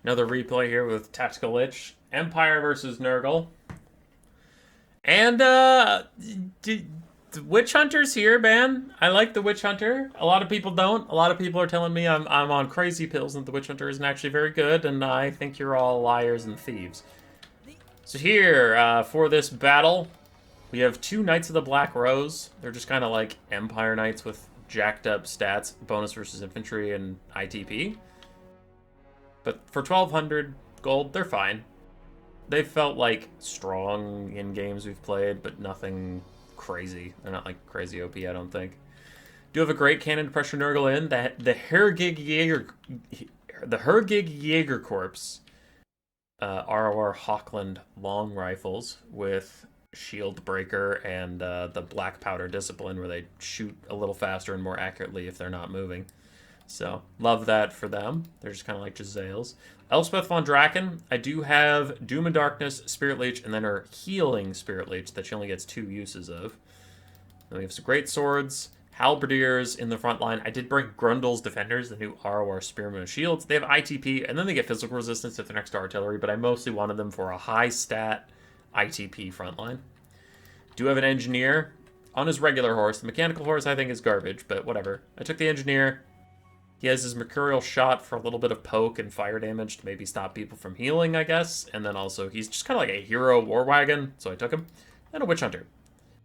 Another replay here with Tactical Lich. Empire versus Nurgle. And, the Witch Hunter's here, man. I like the Witch Hunter. A lot of people don't. A lot of people are telling me I'm on crazy pills and the Witch Hunter isn't actually very good, and I think you're all liars and thieves. So here, for this battle, we have two Knights of the Black Rose. They're just kind of like Empire Knights with jacked up stats, bonus versus infantry, and ITP. But for 1,200 gold, they're fine. They felt like strong in games we've played, but nothing crazy. They're not like crazy OP, I don't think. Do have a great cannon to pressure Nurgle in. The Hergig Jaeger Corps, ROR Hawkland long rifles with shield breaker and the black powder discipline, where they shoot a little faster and more accurately if they're not moving. So, love that for them. They're just kind of like Jezzails. Elspeth von Draken. I do have Doom and Darkness, Spirit Leech, and then her Healing Spirit Leech that she only gets 2 uses of. Then we have some great swords. Halberdiers in the front line. I did bring Grundle's Defenders, the new ROR Spearmen of Shields. They have ITP, and then they get physical resistance if they're next to artillery, but I mostly wanted them for a high stat ITP front line. Do have an Engineer on his regular horse. The mechanical horse I think is garbage, but whatever. I took the Engineer. He has his Mercurial Shot for a little bit of poke and fire damage to maybe stop people from healing, I guess. And then also, he's just kind of like a hero war wagon, so I took him. And a Witch Hunter.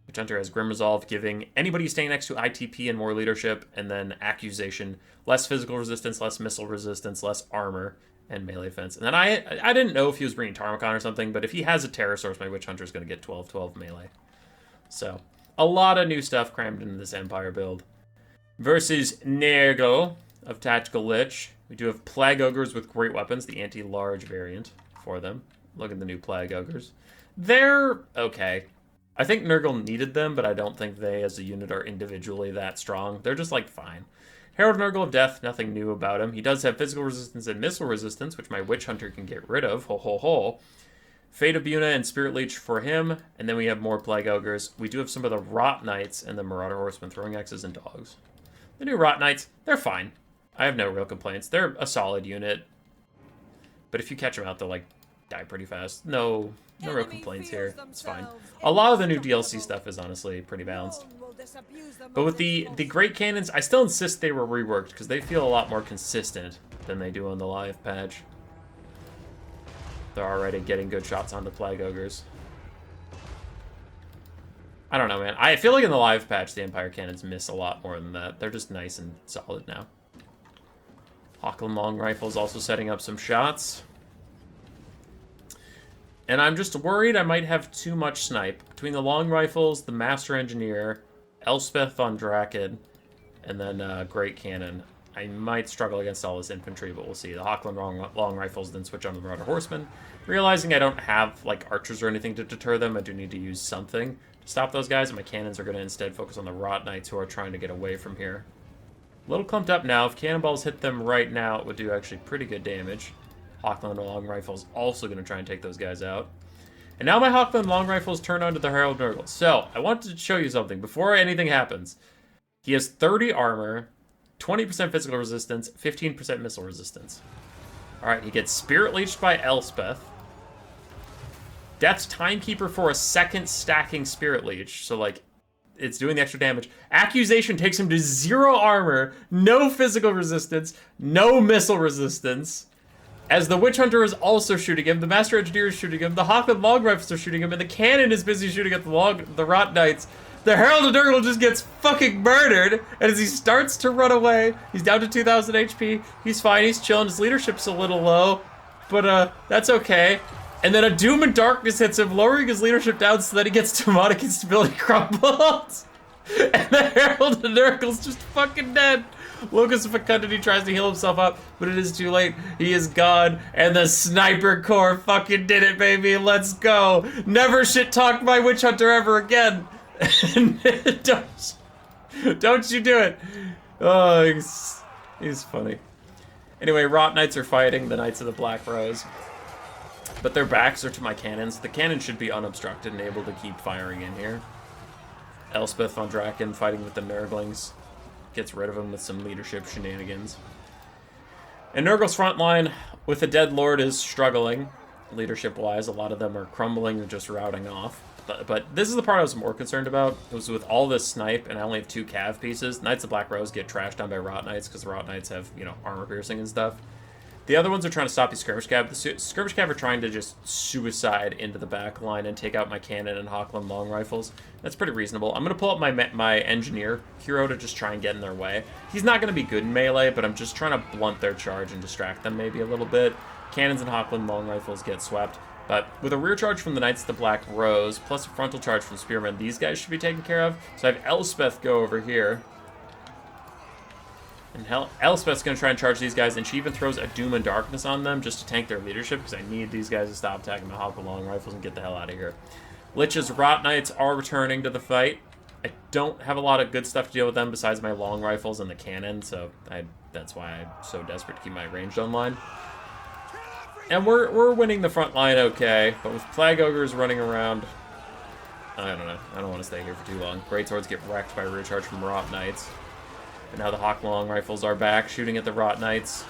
Witch Hunter has Grim Resolve, giving anybody staying next to ITP and more leadership, and then Accusation, less physical resistance, less missile resistance, less armor, and melee defense. And then I didn't know if he was bringing Tarmacon or something, but if he has a Terror Source, my Witch Hunter is going to get 12-12 melee. So, a lot of new stuff crammed into this Empire build. Versus Nurgle of Tactical Lich. We do have Plague Ogres with great weapons, the anti-large variant for them. Look at the new Plague Ogres. They're okay. I think Nurgle needed them, but I don't think they as a unit are individually that strong. They're just like fine. Herald Nurgle of Death, nothing new about him. He does have physical resistance and missile resistance, which my Witch Hunter can get rid of. Ho ho ho. Fate of Buna and Spirit Leech for him, and then we have more Plague Ogres. We do have some of the Rot Knights and the Marauder Horsemen, Throwing Axes, and Dogs. The new Rot Knights, they're fine. I have no real complaints. They're a solid unit. But if you catch them out, they'll, like, die pretty fast. No real complaints here. It's fine. A lot of the new DLC stuff is honestly pretty balanced. But with the Great Cannons, I still insist they were reworked, because they feel a lot more consistent than they do on the live patch. They're already getting good shots on the Plague Ogres. I don't know, man. I feel like in the live patch, the Empire Cannons miss a lot more than that. They're just nice and solid now. Hawkland Long Rifle's also setting up some shots. And I'm just worried I might have too much snipe. Between the Long Rifles, the Master Engineer, Elspeth von Draken, and then Great Cannon, I might struggle against all this infantry, but we'll see. The Hawkland Long Rifles, then switch on to the Marauder Horsemen. Realizing I don't have like archers or anything to deter them, I do need to use something to stop those guys, and my cannons are going to instead focus on the Rot Knights who are trying to get away from here. A little clumped up now. If cannonballs hit them right now, it would do actually pretty good damage. Hawkland Long Rifle's also going to try and take those guys out. And now my Hawkland Long Rifles turn onto the Herald Nurgle. So, I wanted to show you something before anything happens. He has 30 armor, 20% physical resistance, 15% missile resistance. Alright, he gets Spirit Leeched by Elspeth. Death's Timekeeper for a second stacking Spirit Leech. So, like, it's doing the extra damage. Accusation takes him to 0 armor, no physical resistance, no missile resistance. As the Witch Hunter is also shooting him, the Master Engineer is shooting him, the Hawkland Long Rifles are shooting him, and the cannon is busy shooting at the Rot Knights. The Herald of Nurgle just gets fucking murdered, and as he starts to run away, he's down to 2,000 HP. He's fine, he's chilling, his leadership's a little low, but that's okay. And then a Doom and Darkness hits him, lowering his leadership down so that he gets demonic instability crumbled. And the Herald of Nurgle's just fucking dead. Locus of Fecundity tries to heal himself up, but it is too late. He is gone, and the Sniper Corps fucking did it, baby. Let's go. Never shit talk my Witch Hunter ever again. Don't you do it. Oh, he's funny. Anyway, Rot Knights are fighting the Knights of the Black Rose. But their backs are to my cannons. The cannon should be unobstructed and able to keep firing in here. Elspeth von Draken fighting with the Nurglings. Gets rid of him with some leadership shenanigans. And Nurgle's front line with the Dead Lord is struggling, leadership-wise. A lot of them are crumbling or just routing off. But this is the part I was more concerned about. It was with all this snipe, and I only have 2 cav pieces. Knights of Black Rose get trashed down by Rot Knights, because the Rot Knights have, you know, armor piercing and stuff. The other ones are trying to stop these skirmish cav. The skirmish cav are trying to just suicide into the back line and take out my cannon and Hochland long rifles. That's pretty reasonable. I'm going to pull up my engineer hero to just try and get in their way. He's not going to be good in melee, but I'm just trying to blunt their charge and distract them maybe a little bit. Cannons and Hochland long rifles get swept. But with a rear charge from the Knights of the Black Rose, plus a frontal charge from Spearmen, these guys should be taken care of. So I have Elspeth go over here. And Elspeth's going to try and charge these guys, and she even throws a Doom and Darkness on them just to tank their leadership, because I need these guys to stop attacking my Hochland long rifles and get the hell out of here. Lich's Rot Knights are returning to the fight. I don't have a lot of good stuff to deal with them besides my long rifles and the cannon, so that's why I'm so desperate to keep my ranged online. And we're winning the front line okay, but with Plague Ogres running around, I don't know. I don't want to stay here for too long. Greatswords get wrecked by rear charge from Rot Knights. But now the Hawk Long Rifles are back, shooting at the Rot Knights.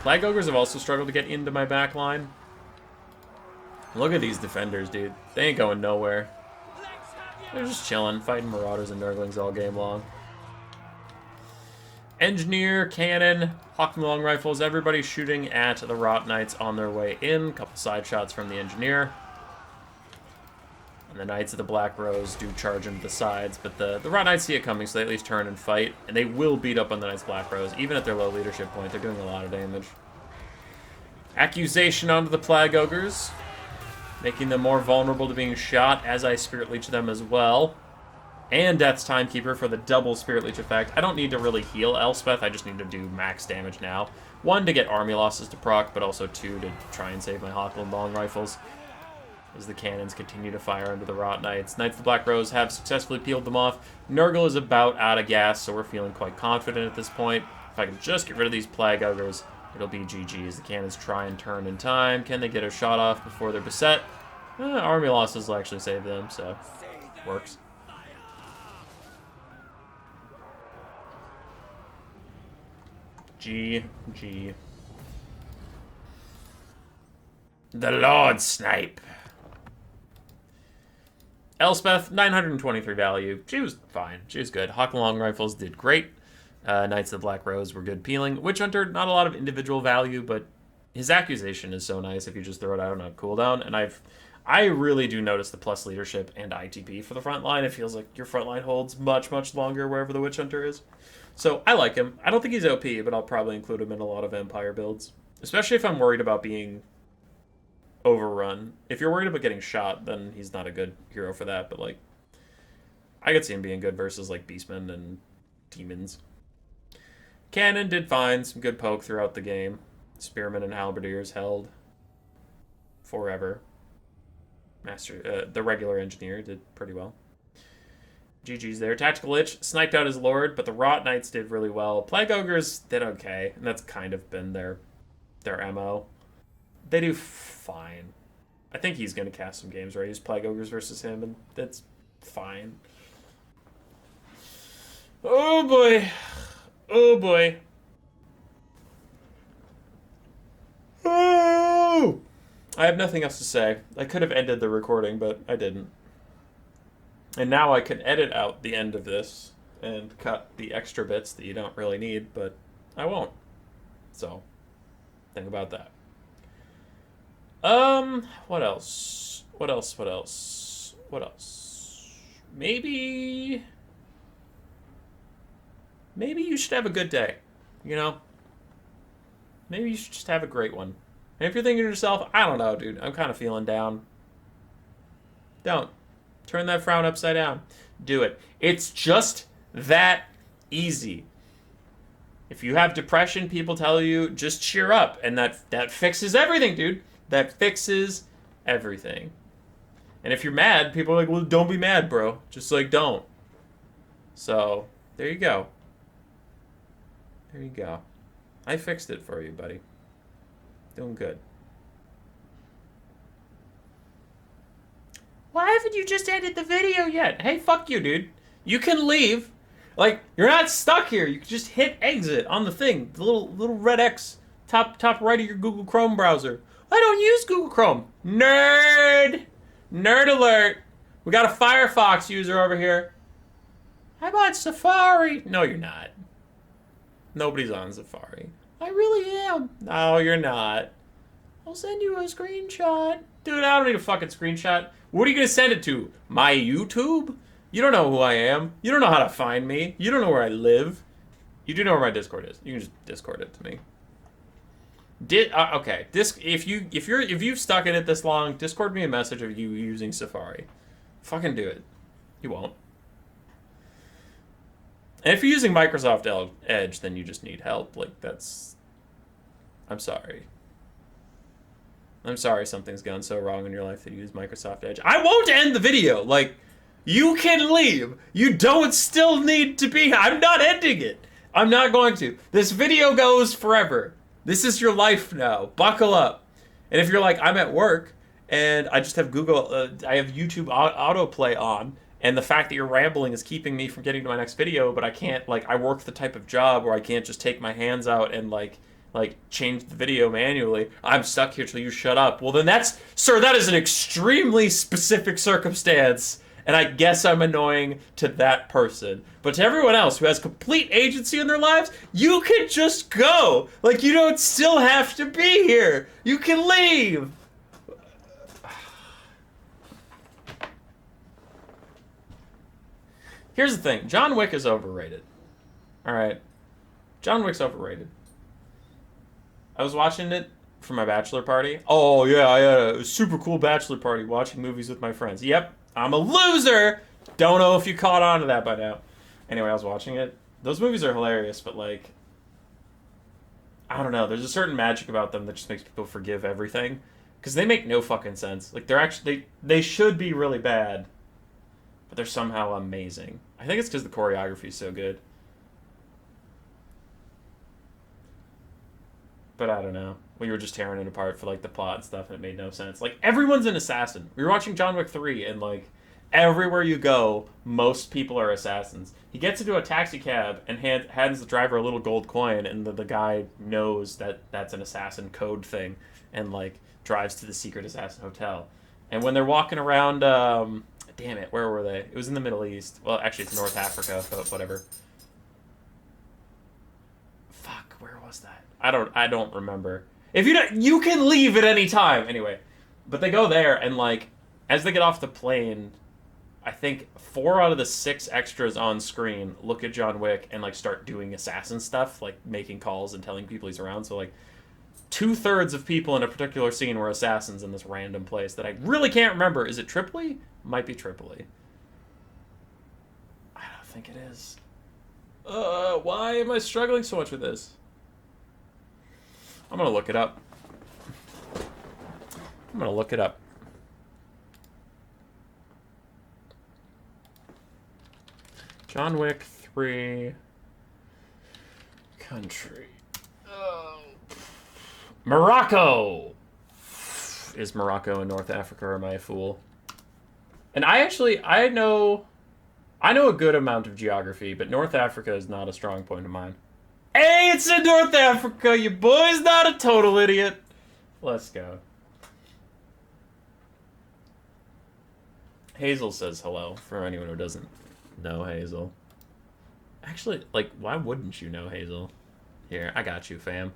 Plague Ogres have also struggled to get into my back line. Look at these defenders, dude. They ain't going nowhere. They're just chilling, fighting Marauders and Nurglings all game long. Engineer, Cannon, Hawk Long Rifles, everybody shooting at the Rot Knights on their way in. Couple side shots from the Engineer. And the Knights of the Black Rose do charge into the sides, but the Rot Knights see it coming, so they at least turn and fight. And they will beat up on the Knights of Black Rose, even at their low leadership point. They're doing a lot of damage. Accusation onto the Plague Ogres, making them more vulnerable to being shot, as I Spirit Leech them as well. And Death's Timekeeper for the double Spirit Leech effect. I don't need to really heal Elspeth, I just need to do max damage now. 1, to get army losses to proc, but also 2, to try and save my Hochland long rifles as the cannons continue to fire into the Rot Knights. Knights of the Black Rose have successfully peeled them off. Nurgle is about out of gas, so we're feeling quite confident at this point. If I can just get rid of these Plague Ogres, it'll be GG as the cannons try and turn in time. Can they get a shot off before they're beset? Army losses will actually save them, so works. GG. The Lord Snipe. Elspeth, 923 value. She was fine. She was good. Hawk Long Rifles did great. Knights of the Black Rose were good peeling. Witch Hunter, not a lot of individual value, but his accusation is so nice if you just throw it out on a cooldown. And I really do notice the plus leadership and ITP for the front line. It feels like your front line holds much, much longer wherever the Witch Hunter is. So I like him. I don't think he's OP, but I'll probably include him in a lot of Empire builds. Especially if I'm worried about being overrun. If you're worried about getting shot, then he's not a good hero for that. But, like, I could see him being good versus, like, Beastmen and Demons. Cannon did fine. Some good poke throughout the game. Spearmen and Halberdiers held forever. The regular Engineer did pretty well. GG's there. Tactical Lich sniped out his Lord, but the Rot Knights did really well. Plague Ogres did okay, and that's kind of been their MO. They do fine. I think he's going to cast some games where I use Plague Ogres versus him, and that's fine. Oh boy. Oh boy. Oh! I have nothing else to say. I could have ended the recording, but I didn't. And now I can edit out the end of this and cut the extra bits that you don't really need, but I won't. So, think about that. What else? What else? Maybe you should have a good day, you know? Maybe you should just have a great one. And if you're thinking to yourself, I don't know, dude, I'm kind of feeling down. Don't. Turn that frown upside down. Do it. It's just that easy. If you have depression, people tell you, just cheer up. And that fixes everything, dude. That fixes everything. And if you're mad, people are like, well, don't be mad, bro. Just, like, don't. So, there you go. There you go. I fixed it for you, buddy. Doing good. Why haven't you just ended the video yet? Hey, fuck you, dude. You can leave. Like, you're not stuck here. You can just hit exit on the thing. The little red X top right of your Google Chrome browser. I don't use Google Chrome. Nerd! Nerd alert! We got a Firefox user over here. I'm on Safari. No, you're not. Nobody's on Safari. I really am. No, you're not. I'll send you a screenshot. Dude, I don't need a fucking screenshot. What are you gonna send it to? My YouTube? You don't know who I am. You don't know how to find me. You don't know where I live. You do know where my Discord is. You can just Discord it to me. Okay. If you've stuck in it this long, Discord me a message of you using Safari. Fucking do it. You won't. And if you're using Microsoft Edge, then you just need help. Like, that's... I'm sorry. I'm sorry something's gone so wrong in your life that you use Microsoft Edge. I won't end the video. Like, you can leave. You don't still need to be here. I'm not ending it. I'm not going to. This video goes forever. This is your life now. Buckle up. And if you're like, I'm at work, and I just have I have YouTube autoplay on, and the fact that you're rambling is keeping me from getting to my next video, but I can't, like, I work the type of job where I can't just take my hands out and, like change the video manually. I'm stuck here till you shut up. Well, then sir, that is an extremely specific circumstance, and I guess I'm annoying to that person. But to everyone else who has complete agency in their lives, you can just go. Like, you don't still have to be here. You can leave. Here's the thing. John Wick is overrated. All right. John Wick's overrated. I was watching it for my bachelor party. Oh, yeah, I had a super cool bachelor party watching movies with my friends. Yep, I'm a loser. Don't know if you caught on to that by now. Anyway, I was watching it. Those movies are hilarious, but, like, I don't know. There's a certain magic about them that just makes people forgive everything. Because they make no fucking sense. Like, they're actually... They should be really bad, but they're somehow amazing. I think it's because the choreography is so good. But I don't know. We were just tearing it apart for, like, the plot and stuff, and it made no sense. Like, everyone's an assassin. We were watching John Wick 3, and, like, everywhere you go, most people are assassins. He gets into a taxi cab and hands the driver a little gold coin, and the guy knows that that's an assassin code thing, and, like, drives to the secret assassin hotel. And when they're walking around, damn it, where were they? It was in the Middle East. Well, actually, it's North Africa, but whatever. Fuck, where was that? I don't remember. If you can leave at any time. Anyway, but they go there, and, like, as they get off the plane, I think 4 out of the 6 extras on screen look at John Wick and, like, start doing assassin stuff, like making calls and telling people he's around. So, like, 2/3 of people in a particular scene were assassins in this random place that I really can't remember. Is it Tripoli? Might be Tripoli. I don't think it is. Why am I struggling so much with this? I'm gonna look it up. I'm gonna look it up. John Wick 3 country. Oh. Morocco! Is Morocco in North Africa, or am I a fool? And I know a good amount of geography, but North Africa is not a strong point of mine. Hey, it's in North Africa! Your boy's not a total idiot! Let's go. Hazel says hello, for anyone who doesn't know Hazel. Actually, like, why wouldn't you know Hazel? Here, I got you, fam.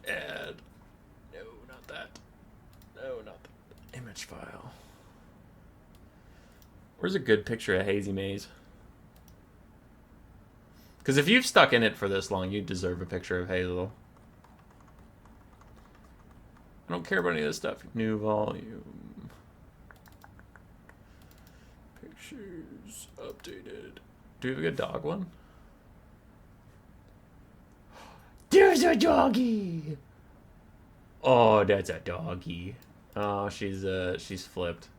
Add. No, not that. No, not the image file. Where's a good picture of Hazy Maze? Because if you've stuck in it for this long, you deserve a picture of Hazel. I don't care about any of this stuff. New volume. Pictures updated. Do we have a good dog one? There's a doggy! Oh, that's a doggy. Oh, she's flipped.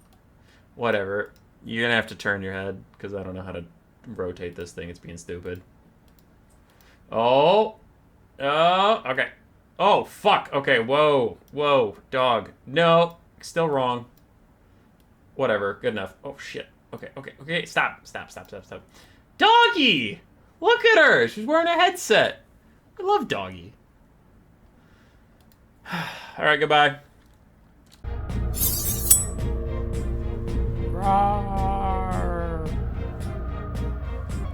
Whatever. You're gonna have to turn your head, because I don't know how to rotate this thing. It's being stupid. Oh! Oh, okay. Oh, fuck. Okay, whoa. Whoa, dog. No, still wrong. Whatever, good enough. Oh, shit. Okay, stop. Doggy! Look at her! She's wearing a headset. I love Doggy. All right, goodbye. Roar.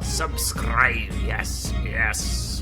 Subscribe, yes, yes.